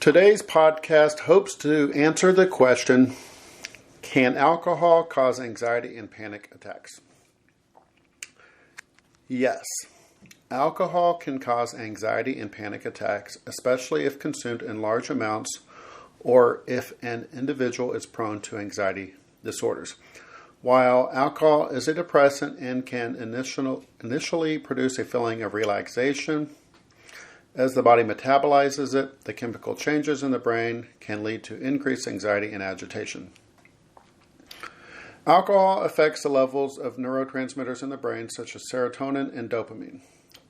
Today's podcast hopes to answer the question, can alcohol cause anxiety and panic attacks? Yes, alcohol can cause anxiety and panic attacks, especially if consumed in large amounts or if an individual is prone to anxiety disorders. While alcohol is a depressant and can initially produce a feeling of relaxation, as the body metabolizes it, the chemical changes in the brain can lead to increased anxiety and agitation. Alcohol affects the levels of neurotransmitters in the brain, such as serotonin and dopamine,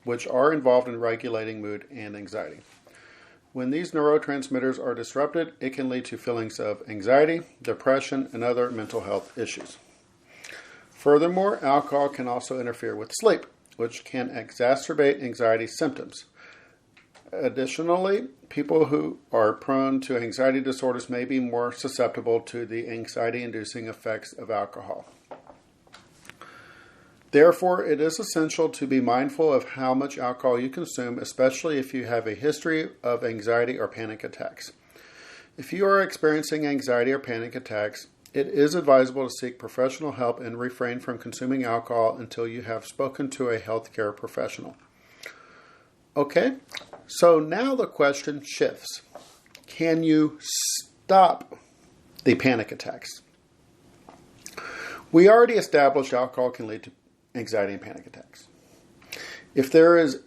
which are involved in regulating mood and anxiety. When these neurotransmitters are disrupted, it can lead to feelings of anxiety, depression, and other mental health issues. Furthermore, alcohol can also interfere with sleep, which can exacerbate anxiety symptoms. Additionally, people who are prone to anxiety disorders may be more susceptible to the anxiety-inducing effects of alcohol. Therefore, it is essential to be mindful of how much alcohol you consume, especially if you have a history of anxiety or panic attacks. If you are experiencing anxiety or panic attacks, it is advisable to seek professional help and refrain from consuming alcohol until you have spoken to a healthcare professional. Okay, so now the question shifts. Can you stop the panic attacks? We already established alcohol can lead to anxiety and panic attacks. If there is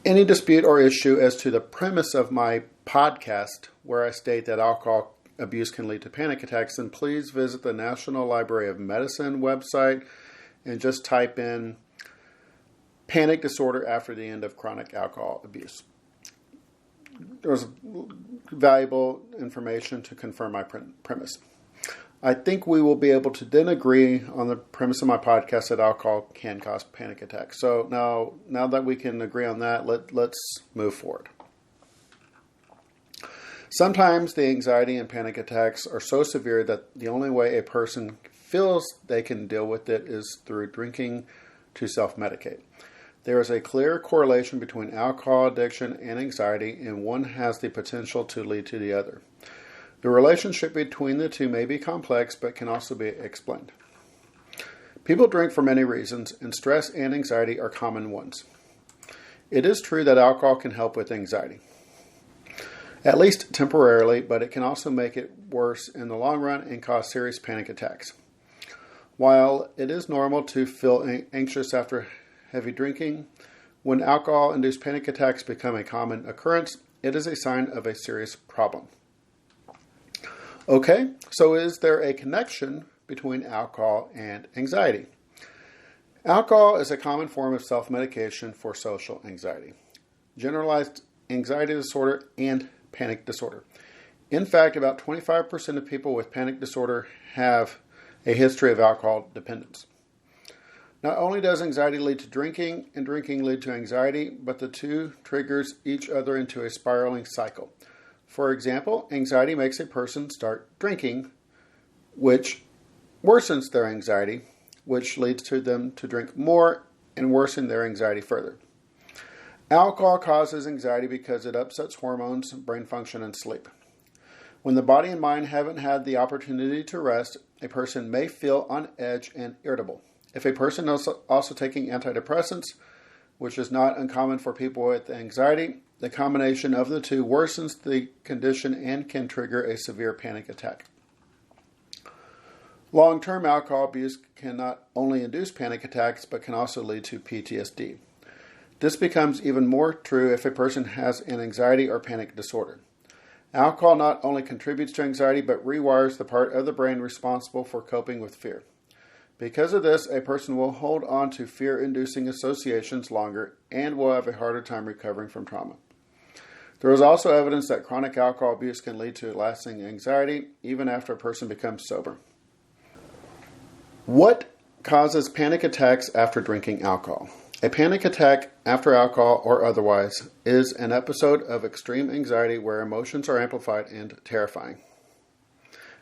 any dispute or issue as to the premise of my podcast where I state that alcohol abuse can lead to panic attacks, then please visit the National Library of Medicine website and just type in panic disorder after the end of chronic alcohol abuse. There's valuable information to confirm my premise. I think we will be able to then agree on the premise of my podcast that alcohol can cause panic attacks. So now that we can agree on that, let's move forward. Sometimes the anxiety and panic attacks are so severe that the only way a person feels they can deal with it is through drinking to self-medicate. There is a clear correlation between alcohol addiction and anxiety, and one has the potential to lead to the other. The relationship between the two may be complex, but can also be explained. People drink for many reasons, and stress and anxiety are common ones. It is true that alcohol can help with anxiety, at least temporarily, but it can also make it worse in the long run and cause serious panic attacks. While it is normal to feel anxious after heavy drinking, when alcohol-induced panic attacks become a common occurrence, it is a sign of a serious problem. Okay, so is there a connection between alcohol and anxiety? Alcohol is a common form of self-medication for social anxiety, generalized anxiety disorder, and panic disorder. In fact, about 25% of people with panic disorder have a history of alcohol dependence. Not only does anxiety lead to drinking and drinking lead to anxiety, but the two triggers each other into a spiraling cycle. For example, anxiety makes a person start drinking, which worsens their anxiety, which leads to them to drink more and worsen their anxiety further. Alcohol causes anxiety because it upsets hormones, brain function, and sleep. When the body and mind haven't had the opportunity to rest, a person may feel on edge and irritable. If a person is also taking antidepressants, which is not uncommon for people with anxiety, the combination of the two worsens the condition and can trigger a severe panic attack. Long-term alcohol abuse can not only induce panic attacks, but can also lead to PTSD. This becomes even more true if a person has an anxiety or panic disorder. Alcohol not only contributes to anxiety, but rewires the part of the brain responsible for coping with fear. Because of this, a person will hold on to fear-inducing associations longer and will have a harder time recovering from trauma. There is also evidence that chronic alcohol abuse can lead to lasting anxiety even after a person becomes sober. What causes panic attacks after drinking alcohol? A panic attack after alcohol or otherwise is an episode of extreme anxiety where emotions are amplified and terrifying.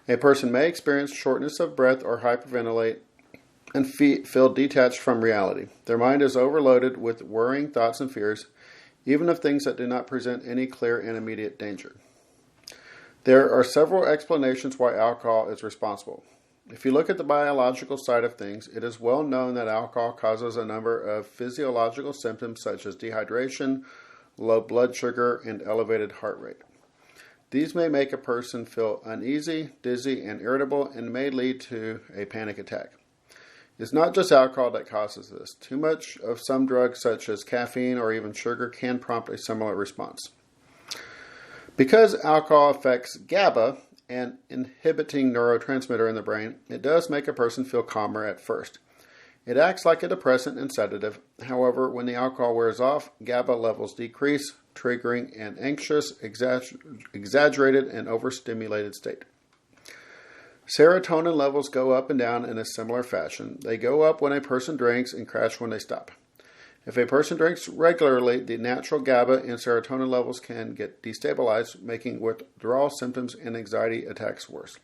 A person may experience shortness of breath or hyperventilate and feel detached from reality. Their mind is overloaded with worrying thoughts and fears, even of things that do not present any clear and immediate danger. There are several explanations why alcohol is responsible. If you look at the biological side of things, it is well known that alcohol causes a number of physiological symptoms such as dehydration, low blood sugar, and elevated heart rate. These may make a person feel uneasy, dizzy, and irritable, and may lead to a panic attack. It's not just alcohol that causes this. Too much of some drugs such as caffeine or even sugar can prompt a similar response. Because alcohol affects GABA, an inhibiting neurotransmitter in the brain, it does make a person feel calmer at first. It acts like a depressant and sedative. However, when the alcohol wears off, GABA levels decrease, triggering an anxious, exaggerated, and overstimulated state. Serotonin levels go up and down in a similar fashion. They go up when a person drinks and crash when they stop. If a person drinks regularly, the natural GABA and serotonin levels can get destabilized, making withdrawal symptoms and anxiety attacks worse.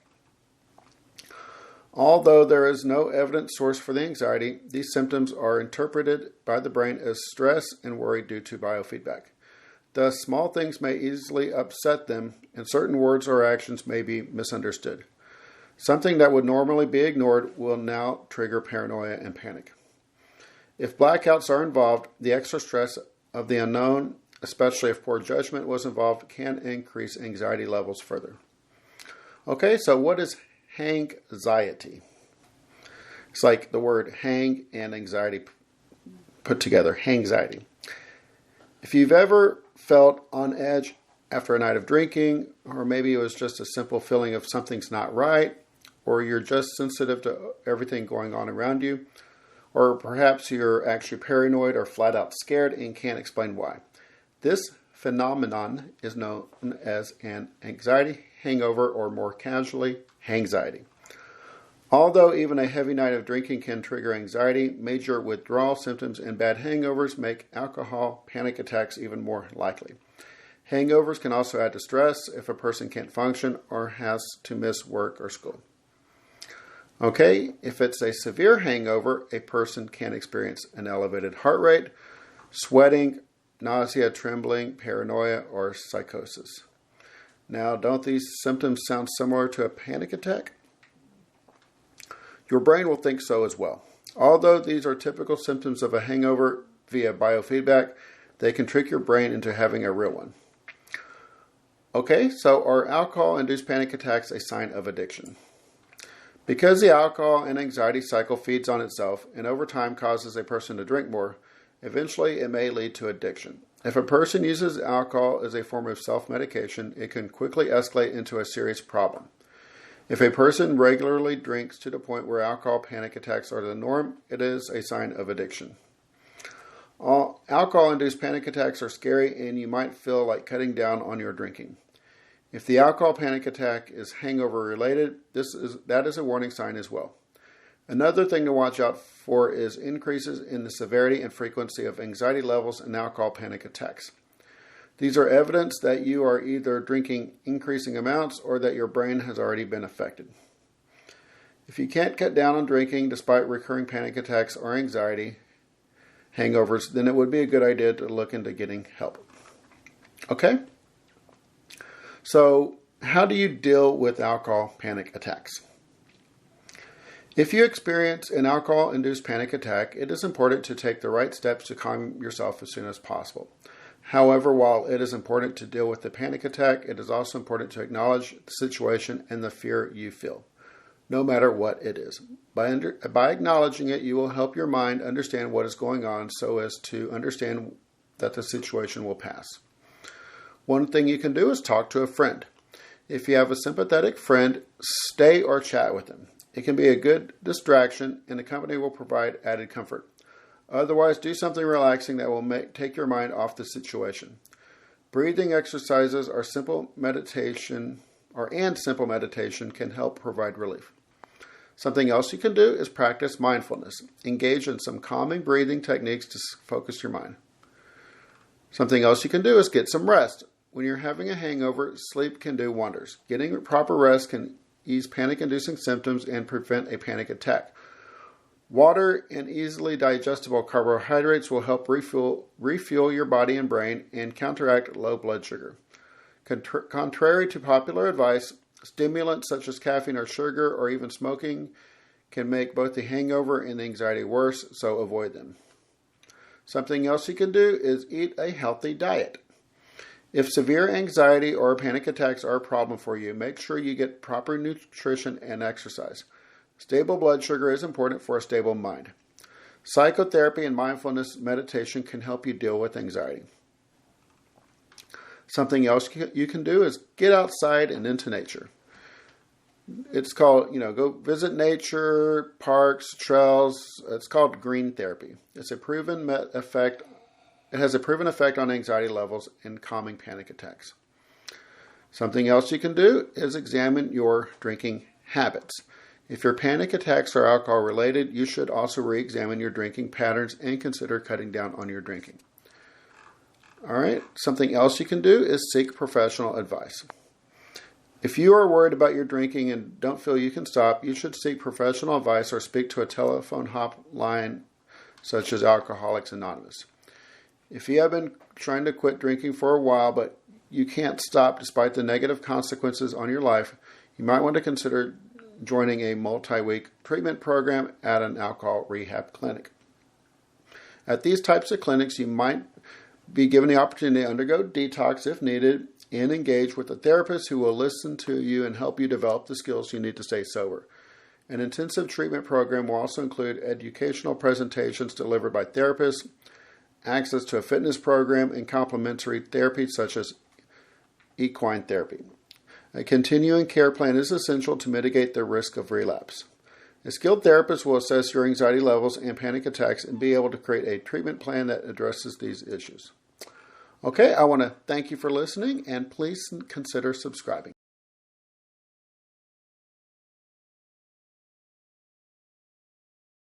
Although there is no evident source for the anxiety, these symptoms are interpreted by the brain as stress and worry due to biofeedback. Thus, small things may easily upset them, and certain words or actions may be misunderstood. Something that would normally be ignored will now trigger paranoia and panic. If blackouts are involved, the extra stress of the unknown, especially if poor judgment was involved, can increase anxiety levels further. Okay, so what is hangxiety? It's like the word hang and anxiety put together, hangxiety. If you've ever felt on edge after a night of drinking, or maybe it was just a simple feeling of something's not right, or you're just sensitive to everything going on around you, or perhaps you're actually paranoid or flat out scared and can't explain why. This phenomenon is known as an anxiety hangover, or more casually, hangxiety. Although even a heavy night of drinking can trigger anxiety, major withdrawal symptoms and bad hangovers make alcohol panic attacks even more likely. Hangovers can also add to stress if a person can't function or has to miss work or school. Okay, if it's a severe hangover, a person can experience an elevated heart rate, sweating, nausea, trembling, paranoia, or psychosis. Now, don't these symptoms sound similar to a panic attack? Your brain will think so as well. Although these are typical symptoms of a hangover via biofeedback, they can trick your brain into having a real one. Okay, so are alcohol-induced panic attacks a sign of addiction? Because the alcohol and anxiety cycle feeds on itself and over time causes a person to drink more, eventually it may lead to addiction. If a person uses alcohol as a form of self-medication, it can quickly escalate into a serious problem. If a person regularly drinks to the point where alcohol panic attacks are the norm, it is a sign of addiction. All alcohol-induced panic attacks are scary, and you might feel like cutting down on your drinking. If the alcohol panic attack is hangover related, that is a warning sign as well. Another thing to watch out for is increases in the severity and frequency of anxiety levels and alcohol panic attacks. These are evidence that you are either drinking increasing amounts or that your brain has already been affected. If you can't cut down on drinking despite recurring panic attacks or anxiety hangovers, then it would be a good idea to look into getting help. Okay? So, how do you deal with alcohol panic attacks? If you experience an alcohol-induced panic attack, it is important to take the right steps to calm yourself as soon as possible. However, while it is important to deal with the panic attack, it is also important to acknowledge the situation and the fear you feel, no matter what it is. By acknowledging it, you will help your mind understand what is going on so as to understand that the situation will pass. One thing you can do is talk to a friend. If you have a sympathetic friend, stay or chat with them. It can be a good distraction, and the company will provide added comfort. Otherwise, do something relaxing that will take your mind off the situation. Breathing exercises or simple meditation can help provide relief. Something else you can do is practice mindfulness. Engage in some calming breathing techniques to focus your mind. Something else you can do is get some rest. When you're having a hangover, sleep can do wonders. Getting proper rest can ease panic-inducing symptoms and prevent a panic attack. Water and easily digestible carbohydrates will help refuel your body and brain and counteract low blood sugar. Contrary to popular advice, stimulants such as caffeine or sugar or even smoking can make both the hangover and anxiety worse, so avoid them. Something else you can do is eat a healthy diet. If severe anxiety or panic attacks are a problem for you, make sure you get proper nutrition and exercise. Stable blood sugar is important for a stable mind. Psychotherapy and mindfulness meditation can help you deal with anxiety. Something else you can do is get outside and into nature. It's called, go visit nature, parks, trails. It's called green therapy. It has a proven effect on anxiety levels and calming panic attacks. Something else you can do is examine your drinking habits. If your panic attacks are alcohol related, you should also re-examine your drinking patterns and consider cutting down on your drinking. All right, something else you can do is seek professional advice. If you are worried about your drinking and don't feel you can stop, you should seek professional advice or speak to a telephone hotline such as Alcoholics Anonymous. If you have been trying to quit drinking for a while but you can't stop despite the negative consequences on your life, you might want to consider joining a multi-week treatment program at an alcohol rehab clinic. At these types of clinics, you might be given the opportunity to undergo detox if needed and engage with a therapist who will listen to you and help you develop the skills you need to stay sober. An intensive treatment program will also include educational presentations delivered by therapists, access to a fitness program, and complementary therapy such as equine therapy. A continuing care plan is essential to mitigate the risk of relapse. A skilled therapist will assess your anxiety levels and panic attacks and be able to create a treatment plan that addresses these issues. Okay, I want to thank you for listening, and please consider subscribing.